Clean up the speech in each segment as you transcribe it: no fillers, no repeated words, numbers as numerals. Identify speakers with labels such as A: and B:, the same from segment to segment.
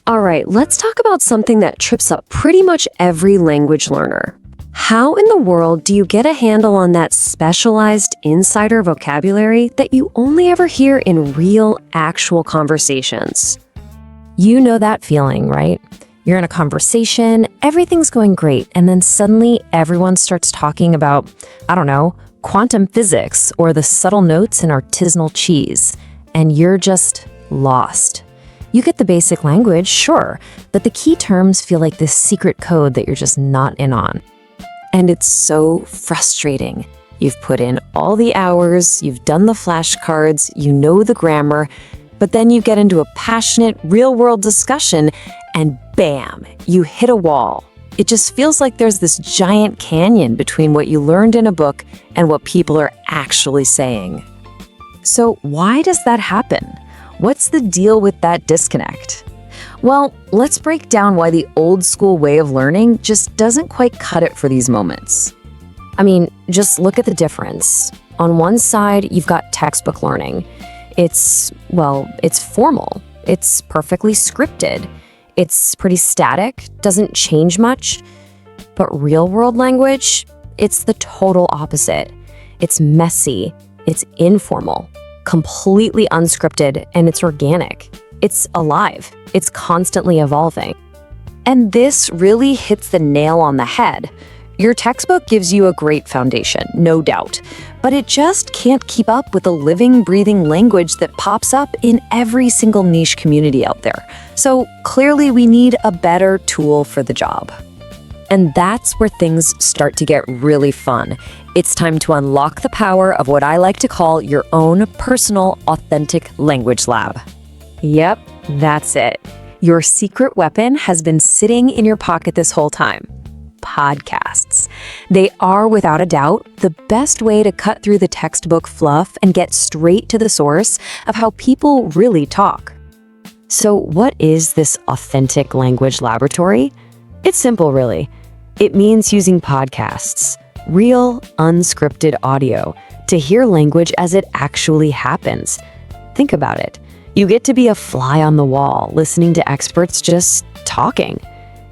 A: All right, let's talk about something that trips up pretty much every language learner. How in the world do you get a handle on that specialized insider vocabulary that you only ever hear in real, actual conversations?
B: You know that feeling, right? You're in a conversation, everything's going great, and then suddenly everyone starts talking about, I don't know, quantum physics or the subtle notes in artisanal cheese, and you're just lost. You get the basic language, sure, but the key terms feel like this secret code that you're just not in on. And it's so frustrating. You've put in all the hours, you've done the flashcards, you know the grammar, but then you get into a passionate, real-world discussion, and bam, you hit a wall. It just feels like there's this giant canyon between what you learned in a book and what people are actually saying. So why does that happen? What's the deal with that disconnect? Well, let's break down why the old school way of learning just doesn't quite cut it for these moments. I mean, just look at the difference. On one side, you've got textbook learning. It's formal. It's perfectly scripted. It's pretty static, doesn't change much. But real-world language, it's the total opposite. It's messy, it's informal, completely unscripted, and it's organic. It's alive. It's constantly evolving. And this really hits the nail on the head. Your textbook gives you a great foundation, no doubt, but it just can't keep up with the living, breathing language that pops up in every single niche community out there. So clearly we need a better tool for the job. And that's where things start to get really fun. It's time to unlock the power of what I like to call your own personal, authentic language lab. Yep, that's it. Your secret weapon has been sitting in your pocket this whole time. Podcasts. They are, without a doubt, the best way to cut through the textbook fluff and get straight to the source of how people really talk. So what is this authentic language laboratory? It's simple, really. It means using podcasts, real, unscripted audio, to hear language as it actually happens. Think about it. You get to be a fly on the wall, listening to experts just talking.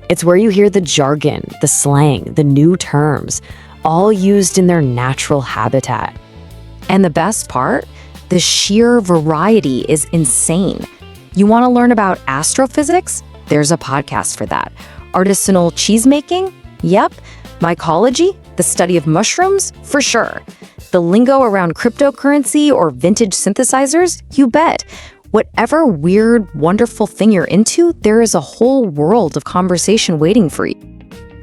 B: It's where you hear the jargon, the slang, the new terms, all used in their natural habitat. And the best part? The sheer variety is insane. You want to learn about astrophysics? There's a podcast for that. Artisanal cheesemaking? Yep. Mycology? The study of mushrooms? For sure. The lingo around cryptocurrency or vintage synthesizers? You bet. Whatever weird, wonderful thing you're into, there is a whole world of conversation waiting for you.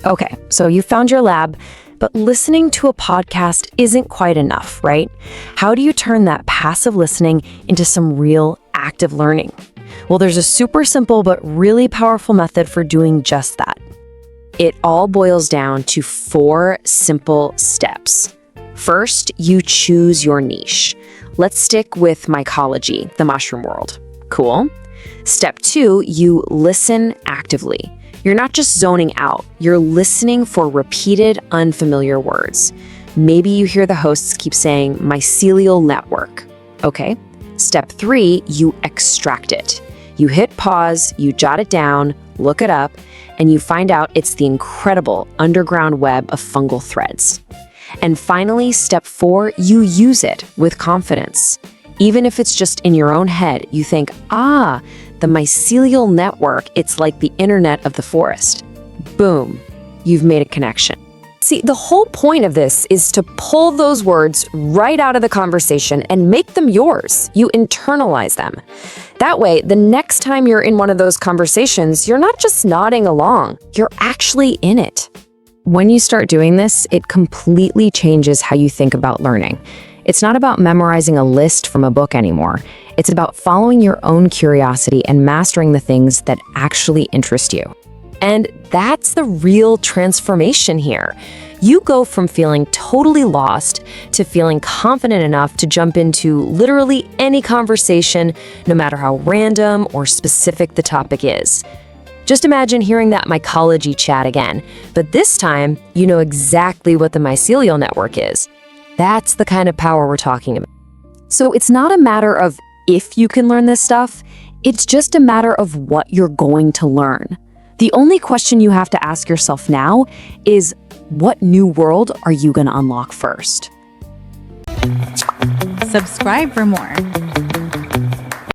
B: Okay, so you found your lab, but listening to a podcast isn't quite enough, right? How do you turn that passive listening into some real active learning? Well, there's a super simple but really powerful method for doing just that. It all boils down to 4 simple steps. First, you choose your niche. Let's stick with mycology, the mushroom world. Cool. Step 2, you listen actively. You're not just zoning out, you're listening for repeated, unfamiliar words. Maybe you hear the hosts keep saying mycelial network. Okay. Step 3, you extract it. You hit pause, you jot it down, look it up, and you find out it's the incredible underground web of fungal threads. And finally, step 4, you use it with confidence. Even if it's just in your own head, you think, the mycelial network, it's like the internet of the forest. Boom, you've made a connection. See, the whole point of this is to pull those words right out of the conversation and make them yours. You internalize them. That way, the next time you're in one of those conversations, you're not just nodding along, you're actually in it. When you start doing this, it completely changes how you think about learning. It's not about memorizing a list from a book anymore. It's about following your own curiosity and mastering the things that actually interest you. And that's the real transformation here. You go from feeling totally lost to feeling confident enough to jump into literally any conversation, no matter how random or specific the topic is. Just imagine hearing that mycology chat again, but this time you know exactly what the mycelial network is. That's the kind of power we're talking about. So it's not a matter of if you can learn this stuff,
A: It's just a matter of what you're going to learn. The only question you have to ask yourself now is, what new world are you going to unlock first?
C: Subscribe for more.